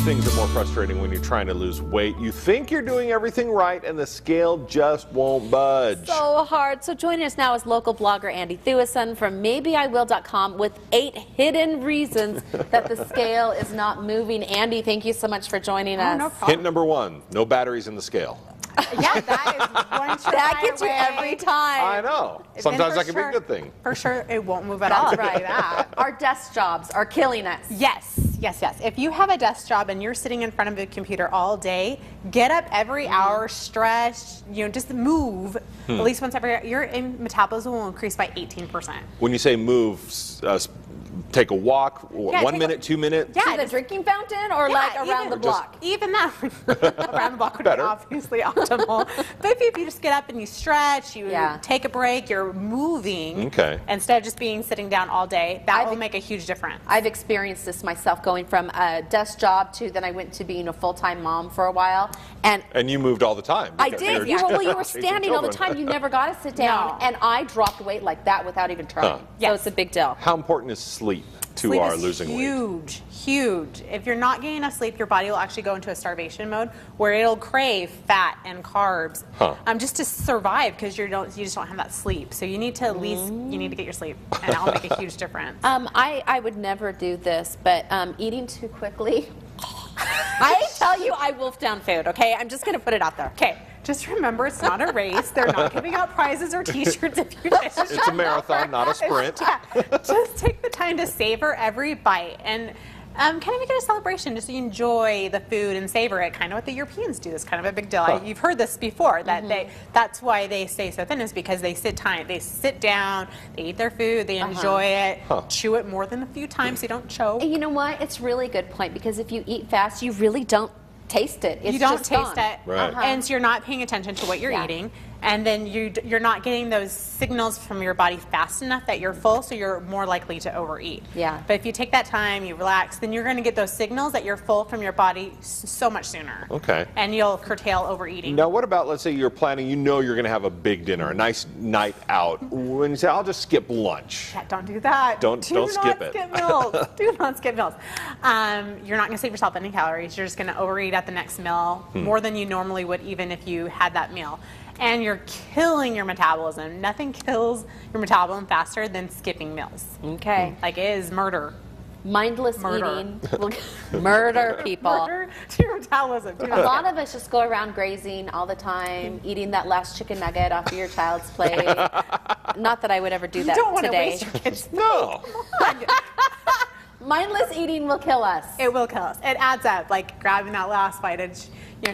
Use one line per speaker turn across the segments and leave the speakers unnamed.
few things are more frustrating when you're trying to lose weight. You think you're doing everything right and the scale just won't budge.
So hard. So joining us now is local blogger Andie Thueson from maybeiwill.com with 8 hidden reasons that the scale is not moving. Andie, thank you so much for joining us.
No problem.
Hint number 1, no batteries in the scale.
Yeah, that is one sure
That gets you every time.
I know. Sometimes that can be a good thing.
For sure, it won't move at all.
That's right.
That.
Our desk jobs are killing us.
Yes. If you have a desk job and you're sitting in front of a computer all day, get up every hour, stretch, just move at least once every hour. Your metabolism will increase by 18%.
When you say move, take a walk, 1 minute, 2 minutes?
To the drinking fountain or like around the block?
Even that. Around the block would be obviously optimal. But if you just get up and you stretch, you take a break, you're moving instead of just being sitting down all day, that will make a huge difference.
I've experienced this myself, going from a desk job to then I went to being a full-time mom for a while. And
you moved all the time.
I did. You were standing all the time. You never got to sit down. And I dropped weight like that without even trying. So it's a big deal.
How important is sleep to our losing weight?
Huge. If you're not getting enough sleep, your body will actually go into a starvation mode where it'll crave fat and carbs just to survive, because you just don't have that sleep. So you need to at least get your sleep, and that'll make a huge difference.
I would never do this, but eating too quickly. I tell you, I wolf down food. Okay, I'm just gonna put it out there.
Okay. Just remember, it's not a race. They're not giving out prizes or T-shirts if you just
It's a marathon, not a sprint.
Just take the time to savor every bite and kind of make it a celebration. Just enjoy the food and savor it. Kind of what the Europeans do. It's kind of a big deal. You've heard this before. That that's why they stay so thin, is because they sit down, they eat their food, they enjoy it, chew it more than a few times so you don't choke.
And you know what? It's really a good point, because if you eat fast, you really don't taste it.
You don't taste it,
right.
And so you're not paying attention to what you're eating, and then you're not getting those signals from your body fast enough that you're full, so you're more likely to overeat.
Yeah.
But if you take that time, you relax, then you're going to get those signals that you're full from your body so much sooner.
Okay.
And you'll curtail overeating.
Now, what about, let's say you're planning, you're going to have a big dinner, a nice night out. When you say, I'll just skip lunch.
Yeah, don't do that.
Don't skip it.
Skip meals. Do not skip meals. You're not going to save yourself any calories. You're just going to overeat at the next meal more than you normally would, even if you had that meal. And you're killing your metabolism. Nothing kills your metabolism faster than skipping meals.
Okay.
Like, it is murder.
Mindless eating will murder people.
Murder to your metabolism.
A lot of us just go around grazing all the time, eating that last chicken nugget off of your child's plate. Not that I would ever do that
You don't want to
today.
waste your kids'
No.
Mindless eating will kill us.
It will kill us. It adds up, like grabbing that last bite of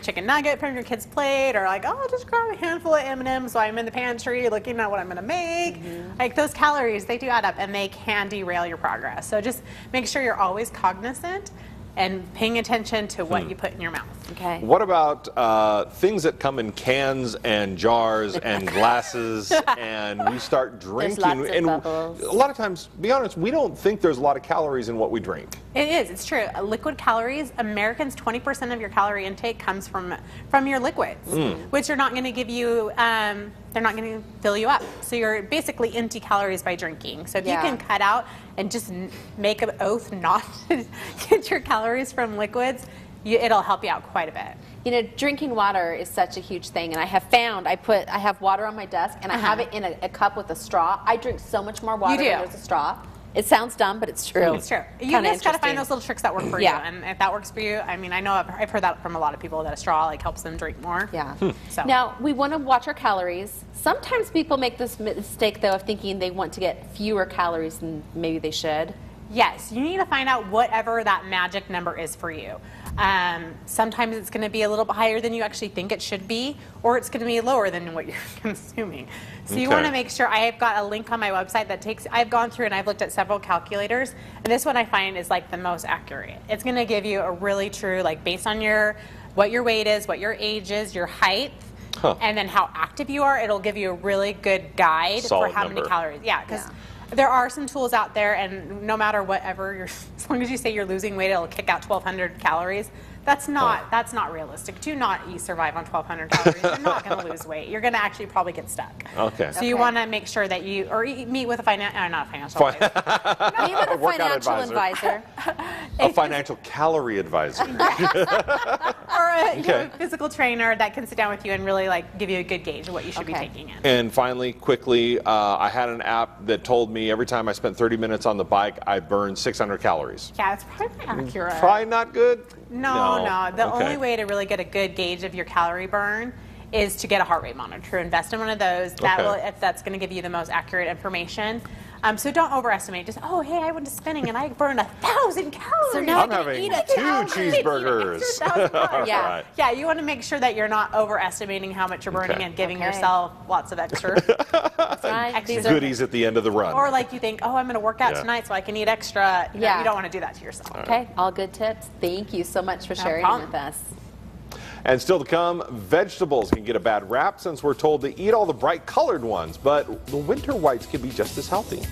chicken nugget from your kid's plate, or like, oh, just grab a handful of M&Ms while I'm in the pantry looking at what I'm going to make. Like, those calories, they do add up, and they can derail your progress. So just make sure you're always cognizant and paying attention to what you put in your mouth.
Okay.
What about things that come in cans and jars and glasses, and we start drinking?
Lots of
and
bubbles.
a lot of times, to be honest, we don't think there's a lot of calories in what we drink.
It is. It's true. Liquid calories, Americans, 20% of your calorie intake comes from your liquids, which are not going to give you, they're not going to fill you up. So you're basically empty calories by drinking. So if you can cut out and just make an oath not to get your calories from liquids, it'll help you out quite a bit.
Drinking water is such a huge thing, and I have found I have water on my desk, and I have it in a cup with a straw. I drink so much more water when there's a straw. It sounds dumb, but it's true.
It's true. You just got to find those little tricks that work for you. And if that works for you, I mean, I know I've heard that from a lot of people, that a straw helps them drink more.
Yeah.
So.
Now, we want to watch our calories. Sometimes people make this mistake, though, of thinking they want to get fewer calories than maybe they should.
Yes, you need to find out whatever that magic number is for you. Sometimes it's going to be a little bit higher than you actually think it should be, or it's going to be lower than what you're consuming. So you want to make sure. I've got a link on my website that I've gone through and I've looked at several calculators, and this one I find is like the most accurate. It's going to give you a really true, like, based on what your weight is, what your age is, your height, and then how active you are. It'll give you a really good guide for how many calories. Yeah, because there are some tools out there, and no matter whatever, as long as you say you're losing weight, it'll kick out 1,200 calories. That's not realistic. Do not survive on 1,200 calories. You're not going to lose weight. You're going to actually probably get stuck.
Okay.
So you want to make sure that you, meet with a not a financial advisor.
Meet with a
Workout
financial
advisor.
advisor.
A financial calorie advisor.
Or a
Okay.
physical trainer that can sit down with you and really like give you a good gauge of what you should be taking in.
And finally, quickly, I had an app that told me every time I spent 30 minutes on the bike, I burned 600 calories.
Yeah, it's probably accurate.
Probably not good?
No. The
Okay.
only way to really get a good gauge of your calorie burn is to get a heart rate monitor. Invest in one of those. That
Okay.
will, if that's going to give you the most accurate information. So don't overestimate. Just hey, I went to spinning and I burned 1,000 calories.
So now
I'm having
eat a
2
1,000.
cheeseburgers.
Yeah.
Right.
Yeah, you want to make sure that you're not overestimating how much you're burning
Okay.
and giving
Okay.
yourself lots of extra.
That's right. These are
Goodies at the end of the run.
Or like you think, I'm going to work out
Yeah.
tonight so I can eat extra.
Yeah.
You don't want to do that to yourself.
okay. All good tips. Thank you so much for sharing
problem.
with us.
And still to come, vegetables can get a bad rap since we're told to eat all the bright colored ones, but the winter whites can be just as healthy.